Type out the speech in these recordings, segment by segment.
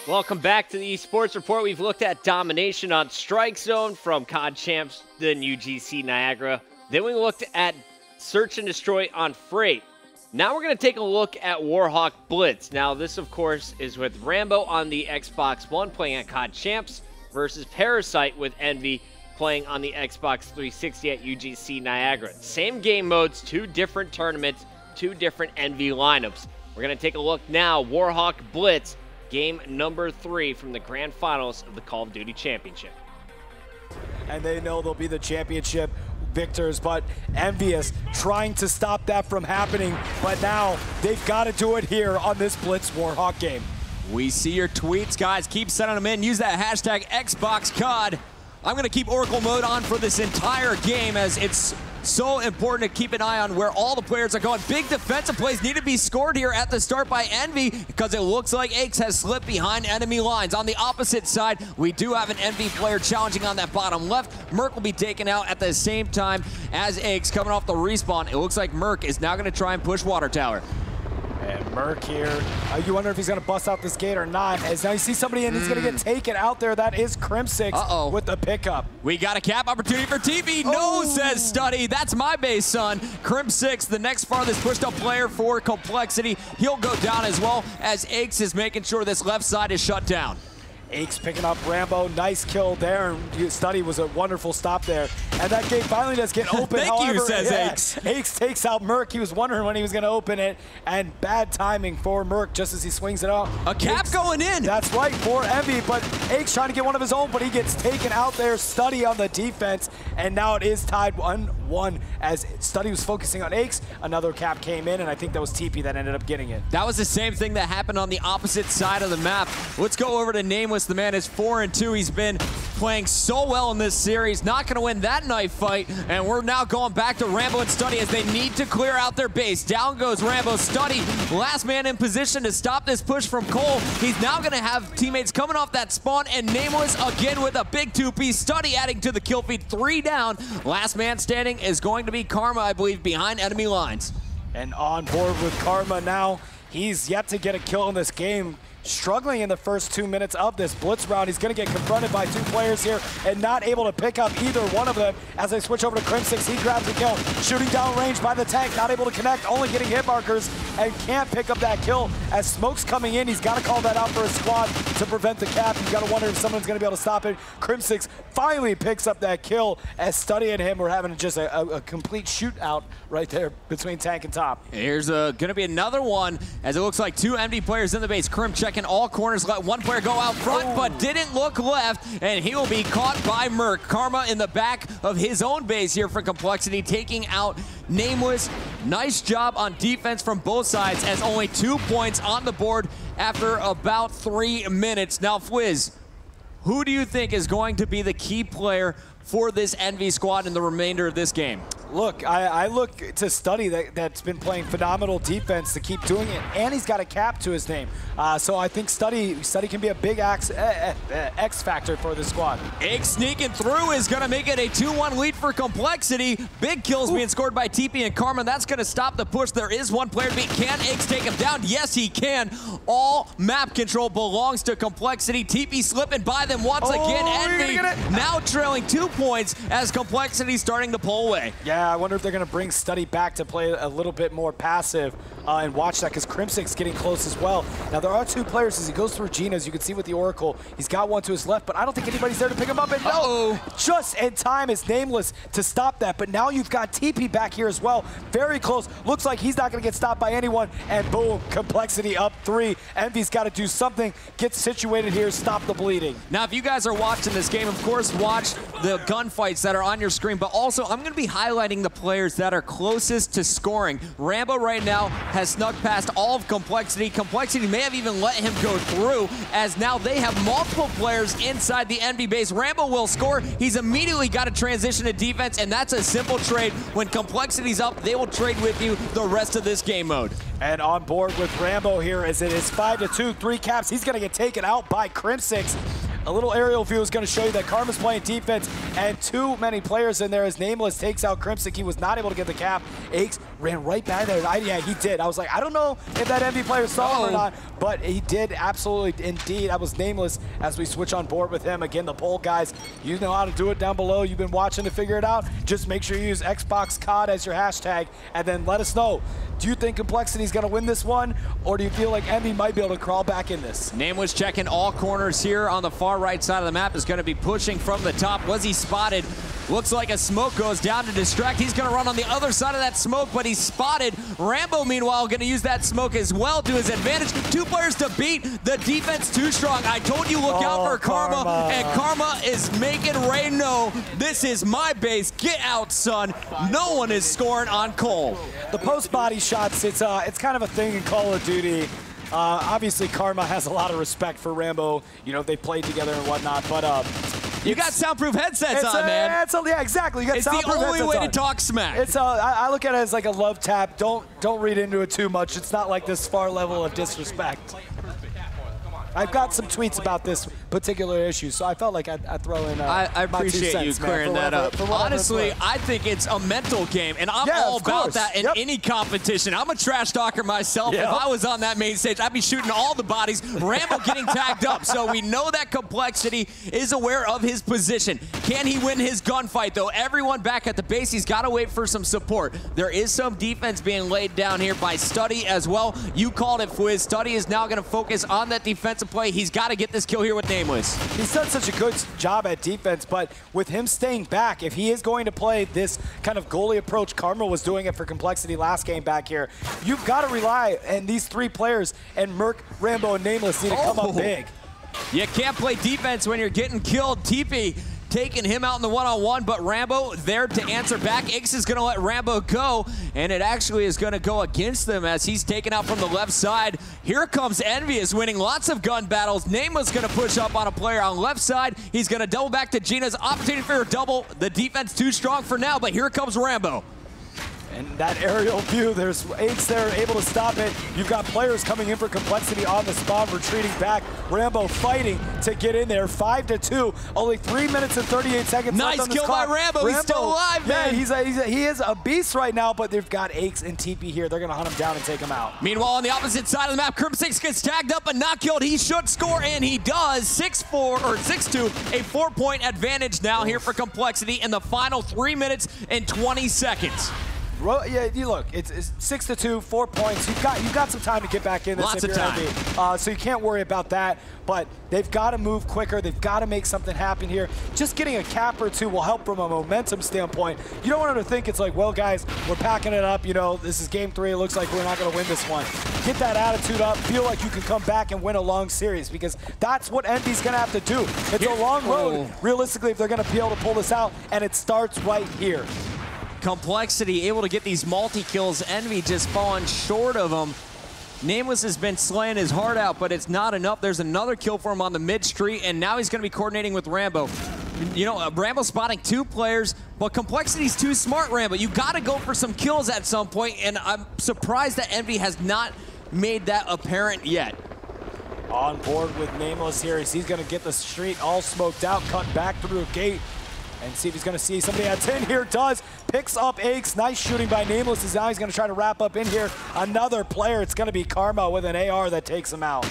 Welcome back to the eSports Report. We've looked at domination on Strike Zone from COD Champs, then UGC Niagara. Then we looked at Search and Destroy on Freight. Now we're going to take a look at Warhawk Blitz. Now this, of course, is with Rambo on the Xbox One playing at COD Champs versus Parasite with Envy playing on the Xbox 360 at UGC Niagara. Same game modes, two different tournaments, two different Envy lineups. We're going to take a look now, Warhawk Blitz, game number 3 from the grand finals of the Call of Duty Championship. And they know they'll be the championship victors, but Envious trying to stop that from happening, but now they've got to do it here on this Blitz Warhawk game. We see your tweets, guys. Keep sending them in. Use that hashtag XboxCOD. I'm going to keep Oracle mode on for this entire game as it's so important to keep an eye on where all the players are going. Big defensive plays need to be scored here at the start by Envy because it looks like Aches has slipped behind enemy lines. On the opposite side, we do have an Envy player challenging on that bottom left. Merc will be taken out at the same time as Aches coming off the respawn. It looks like Merc is now going to try and push Water Tower. And Merc here, you wonder if he's going to bust out this gate or not. As now you see somebody and he's going to get taken out there. That is Crim6 with the pickup. We got a cap opportunity for TB. No, says Study. That's my base, son. Crim6, the next farthest pushed up player for Complexity. He'll go down as well as Aches is making sure this left side is shut down. Aches picking up Rambo, nice kill there. Study was a wonderful stop there. And that gate finally does get open. Thank you, says Aches. Aches takes out Merc. He was wondering when he was going to open it. And bad timing for Merc just as he swings it out. A cap going in. That's right, for Envy. But Aches trying to get one of his own, but he gets taken out there. Study on the defense. And now it is tied 1-1 as Study was focusing on Aches. Another cap came in, and I think that was TP that ended up getting it. That was the same thing that happened on the opposite side of the map. Let's go over to Nameless. The man is 4-2. He's been playing so well in this series. Not going to win that knife fight. And we're now going back to Rambo and Study as they need to clear out their base. Down goes Rambo. Study, last man in position to stop this push from Cole. He's now going to have teammates coming off that spawn, and Nameless again with a big 2-piece. Study adding to the kill feed. 3 down. Last man standing is going to be Karma, I believe, behind enemy lines. And on board with Karma now. He's yet to get a kill in this game. Struggling in the first 2 minutes of this Blitz round. He's going to get confronted by 2 players here and not able to pick up either one of them. As they switch over to Crim6, he grabs the kill. Shooting down range by the tank, not able to connect, only getting hit markers and can't pick up that kill. As smoke's coming in, he's got to call that out for his squad to prevent the cap. You've got to wonder if someone's going to be able to stop it. Crim6 finally picks up that kill as Study and him were having just a complete shootout right there between tank and top. Here's going to be another one as it looks like 2 Envy players in the base. Crim checking all corners, let one player go out front, but didn't look left, and he will be caught by Merc. Karma in the back of his own base here for Complexity, taking out Nameless. Nice job on defense from both sides as only 2 points on the board after about 3 minutes. Now, Fwiz, who do you think is going to be the key player for this Envy squad in the remainder of this game? Look, I look to Study that's been playing phenomenal defense to keep doing it, and he's got a cap to his name. So I think Study can be a big X factor for this squad. Aches sneaking through is going to make it a 2-1 lead for Complexity. Big kills being scored by TP and Karma. That's going to stop the push. There is one player to beat. Can Aches take him down? Yes, he can. All map control belongs to Complexity. TP slipping by them once again. Envy now trailing 2 points as Complexity starting to pull away. Yeah, I wonder if they're going to bring Study back to play a little bit more passive and watch that because Crim6 getting close as well. Now, there are 2 players as he goes through Gina, as you can see with the Oracle. He's got one to his left, but I don't think anybody's there to pick him up. And no, just in time is Nameless to stop that. But now you've got TP back here as well. Very close. Looks like he's not going to get stopped by anyone. And boom, Complexity up 3. Envy's got to do something, get situated here, stop the bleeding. Now, if you guys are watching this game, of course, watch the gunfights that are on your screen. But also, I'm going to be highlighting the players that are closest to scoring. Rambo right now has snuck past all of Complexity. Complexity may have even let him go through, as now they have multiple players inside the Envy base. Rambo will score. He's immediately got to transition to defense, and that's a simple trade. When Complexity's up, they will trade with you the rest of this game mode. And on board with Rambo here as it is 5-2, 3 caps. He's going to get taken out by Crim6. A little aerial view is going to show you that Karma's playing defense and too many players in there as Nameless takes out Crim6. He was not able to get the cap. Aches ran right by there. Yeah, he did. I was like, I don't know if that Envy player saw him or not, but he did absolutely, indeed. I was Nameless as we switch on board with him. Again, the poll guys, you know how to do it down below. You've been watching to figure it out. Just make sure you use Xbox COD as your hashtag, and then let us know. Do you think Complexity is going to win this one, or do you feel like Envy might be able to crawl back in this? Nameless checking all corners here on the far right side of the map, is going to be pushing from the top. Was he spotted? Looks like a smoke goes down to distract. He's going to run on the other side of that smoke, but he's spotted. Rambo, meanwhile, going to use that smoke as well to his advantage. 2 players to beat. The defense too strong. I told you, look out for Karma, and Karma is making Ray know this is my base. Get out, son. No one is scoring on Cole. The post-body shots, it's kind of a thing in Call of Duty. Obviously, Karma has a lot of respect for Rambo. You know, they played together and whatnot, but you got soundproof headsets on, man. Yeah, exactly. You got soundproof headsets on. It's the only way to talk smack. It's I look at it as like a love tap. Don't read into it too much. It's not like this far level of disrespect. I've got some tweets about this particular issue, so I felt like I'd throw in I appreciate you clearing that up. Honestly, I think it's a mental game, and I'm all about that in any competition. I'm a trash talker myself. If I was on that main stage, I'd be shooting all the bodies. Rambo getting tagged up, so we know that Complexity is aware of his position. Can he win his gunfight, though? Everyone back at the base, he's got to wait for some support. There is some defense being laid down here by Study as well. You called it, Fwiz. Study is now going to focus on that defensive play. He's got to get this kill here with Nameless. He's done such a good job at defense, but with him staying back, if he is going to play this kind of goalie approach, Karma was doing it for Complexity last game back here, you've got to rely on these 3 players, and Merc, Rambo, and Nameless need to come up big. You can't play defense when you're getting killed. TP taking him out in the one-on-one, but Rambo there to answer back. Ix is going to let Rambo go, and it actually is going to go against them as he's taken out from the left side. Here comes Envious winning lots of gun battles. Nama's going to push up on a player on left side. He's going to double back to Gina's opportunity for a double. The defense too strong for now, but here comes Rambo. And that aerial view, there's Aches there able to stop it. You've got players coming in for Complexity on the spawn, retreating back. Rambo fighting to get in there, 5-2. Only 3 minutes and 38 seconds left on this kill clock. by Rambo. He's still alive, man. Yeah, he is a beast right now, but they've got Aches and TP here. They're going to hunt him down and take him out. Meanwhile, on the opposite side of the map, Crimp6 gets tagged up but not killed. He should score, and he does. 6-4 or 6-2, a 4-point advantage now here for Complexity in the final 3 minutes and 20 seconds. Yeah, you look, it's 6-2, 4 points. You've got some time to get back in this. Lots of time. So you can't worry about that. But they've got to move quicker. They've got to make something happen here. Just getting a cap or 2 will help from a momentum standpoint. You don't want them to think it's like, well, guys, we're packing it up. You know, this is game 3. It looks like we're not going to win this one. Get that attitude up. Feel like you can come back and win a long series, because that's what Envy's going to have to do. It's a long road, realistically, if they're going to be able to pull this out, and it starts right here. Complexity able to get these multi-kills. Envy just falling short of them. Nameless has been slaying his heart out, but it's not enough. There's another kill for him on the mid-street, and now he's going to be coordinating with Rambo. You know, Rambo spotting 2 players, but Complexity's too smart, Rambo. You got to go for some kills at some point, and I'm surprised that Envy has not made that apparent yet. On board with Nameless here. He's going to get the street all smoked out, cut back through a gate, and see if he's going to see somebody at 10 here. Does. Picks up Aches. Nice shooting by Nameless. Now he's going to try to wrap up in here. Another player. It's going to be Karma with an AR that takes him out.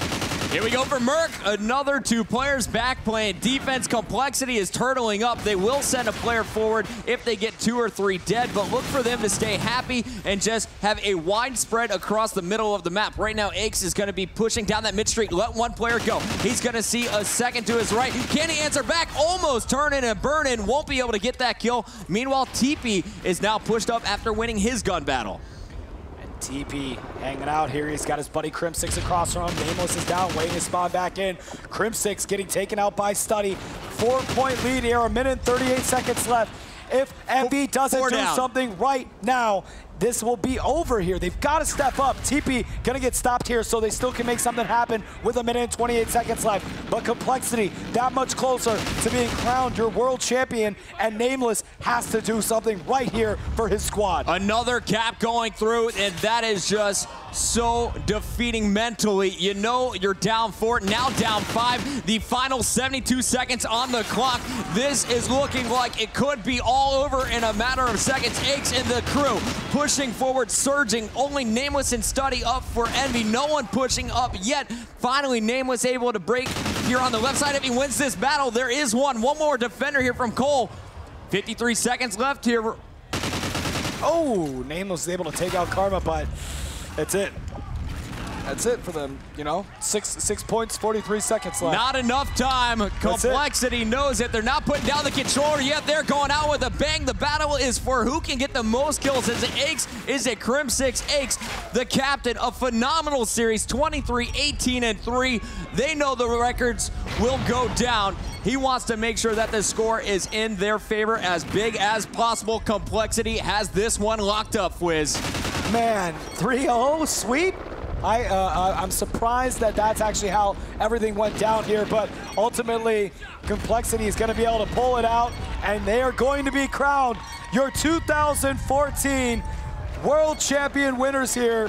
Here we go for Merc. Another 2 players back playing defense. Complexity is turtling up. They will send a player forward if they get 2 or 3 dead, but look for them to stay happy and just have a wide spread across the middle of the map. Right now, Aches is going to be pushing down that mid street. Let 1 player go. He's going to see a second to his right. Can he answer back? Almost turning and burning. Won't be able to get that kill. Meanwhile, TP is now pushed up after winning his gun battle. TP hanging out here. He's got his buddy Crimp6 across from him. Nameless is down, waiting to spawn back in. Crimp6 getting taken out by Study. 4-point lead here, 1 minute and 38 seconds left. If Envy doesn't do something right now, this will be over here. They've got to step up. TP gonna get stopped here, so they still can make something happen with 1 minute and 28 seconds left. But Complexity that much closer to being crowned your world champion, and Nameless has to do something right here for his squad. Another cap going through, and that is just so defeating mentally. You know you're down 4, now down 5. The final 72 seconds on the clock. This is looking like it could be all over in a matter of seconds. Aches and the crew pushing forward, surging. Only Nameless and Study up for Envy. No one pushing up yet. Finally, Nameless able to break here on the left side. If he wins this battle, there is one more defender here from Cole. 53 seconds left here. Oh, Nameless is able to take out Karma, but that's it. That's it for them, you know? 6 points, 43 seconds left. Not enough time. Complexity knows it. They're not putting down the controller yet. They're going out with a bang. The battle is for who can get the most kills. Is it Aches? Is it Crim6? Aches, the captain, a phenomenal series, 23, 18, and 3. They know the records will go down. He wants to make sure that the score is in their favor as big as possible. Complexity has this one locked up, Fwiz. Man, 3-0 sweep? I'm surprised that that's actually how everything went down here, but ultimately, Complexity is going to be able to pull it out, and they are going to be crowned your 2014 World Champion winners here.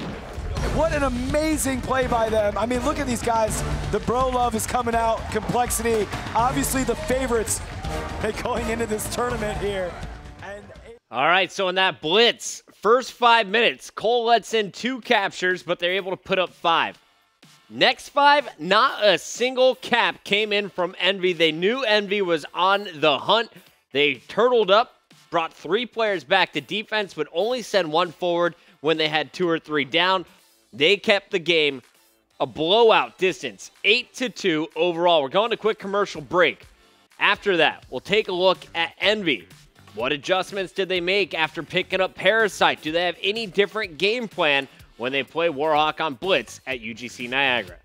What an amazing play by them. I mean, look at these guys. The bro love is coming out. Complexity, obviously the favorites going into this tournament here. All right, so in that blitz, first 5 minutes, Cole lets in 2 captures, but they're able to put up 5. Next 5, not a single cap came in from Envy. They knew Envy was on the hunt. They turtled up, brought 3 players back to defense, but only sent 1 forward when they had 2 or 3 down. They kept the game a blowout distance, 8-2 overall. We're going to quick commercial break. After that, we'll take a look at Envy. What adjustments did they make after picking up Parasite? Do they have any different game plan when they play Warhawk on Blitz at UGC Niagara?